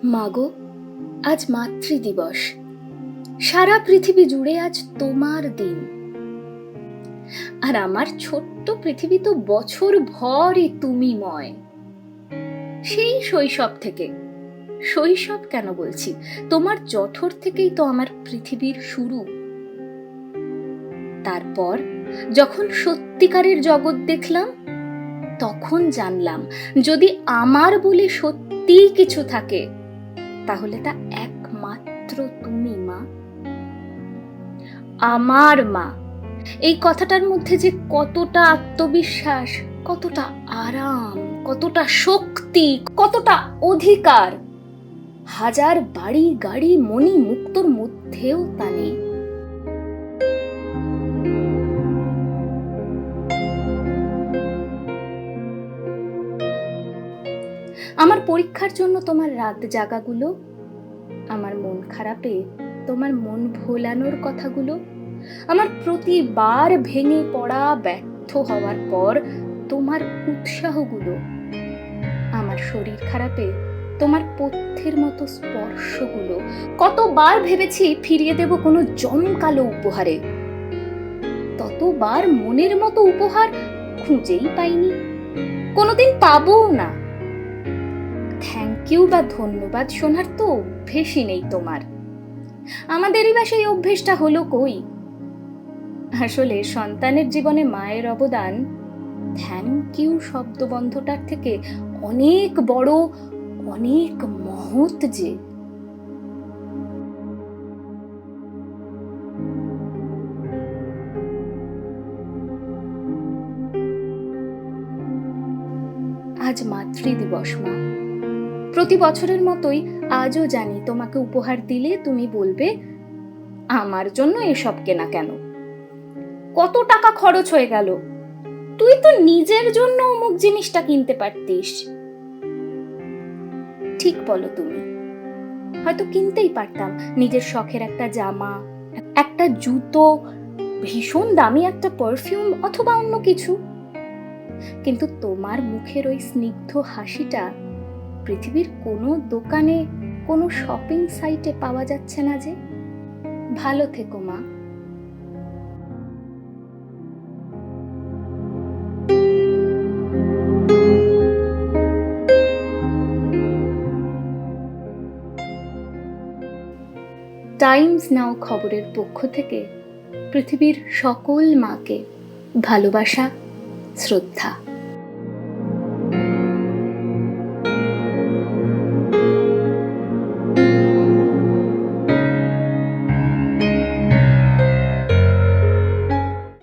মাগো, আজ মাতৃদিবস। সারা পৃথিবী জুড়ে আজ তোমার দিন। আর আমার ছোট্ট পৃথিবী তো বছর ভরই তুমিময়। সেই শৈশব থেকে, শৈশব কেন বলছি, তোমার জঠর থেকেই তো আমার পৃথিবীর শুরু। তারপর যখন সত্যিকারের জগৎ দেখলাম, তখন জানলাম যদি আমার বলে সত্যিই কিছু থাকে, তাহলে তা একমাত্র তুমি মা। আমার মা, এই কথাটার মধ্যে যে কতটা আত্মবিশ্বাস, কতটা আরাম, কতটা শক্তি, কতটা অধিকার, হাজার বাড়ি গাড়ি মণি মুক্তোর মধ্যেও তা নেই। আমার পরীক্ষার জন্য তোমার রাত জাগাগুলো, আমার মন খারাপে তোমার মন ভোলানোর কথাগুলো, আমার প্রতিবার ভেঙে পড়া ব্যর্থ হওয়ার পর তোমার উৎসাহগুলো, আমার শরীর খারাপে তোমার পথ্যের মতো স্পর্শগুলো, কতবার ভেবেছি ফিরিয়ে দেব কোনো জমকালো উপহারে, ততবার মনের মতো উপহার খুঁজেই পাইনি, কোনোদিন পাবও না। থ্যাংক ইউ বা ধন্যবাদ শোনার তো অভ্যেসই নেই তোমার। আমাদেরই বা সেই অভ্যেসটা হলো কই? আসলে সন্তানের জীবনে মায়ের অবদান থ্যাংক ইউ শব্দবন্ধটার থেকে অনেক বড়, অনেক মহৎ যে। আজ মাতৃদিবস মা। প্রতি বছরের মতোই আজও জানি তোমাকে উপহার দিলে তুমি বলবে, আমার জন্য এসব কেনা কেন, কত টাকা খরচ হয়ে গেল, তুই তো নিজের জন্য অমুক জিনিসটা কিনতে পারতিস। ঠিক বলো তুমি, হয়তো কিনতেই পারতাম নিজের শখের একটা জামা, একটা জুতো, ভীষণ দামি একটা পারফিউম অথবা অন্য কিছু, কিন্তু তোমার মুখের ওই স্নিগ্ধ হাসিটা পৃথিবীর কোনো দোকানে, কোনো শপিং সাইটে পাওয়া যাচ্ছে না যে। ভালো থেকো মা। টাইমস নাও খবরের পক্ষ থেকে পৃথিবীর সকল মাকে ভালোবাসা, শ্রদ্ধা।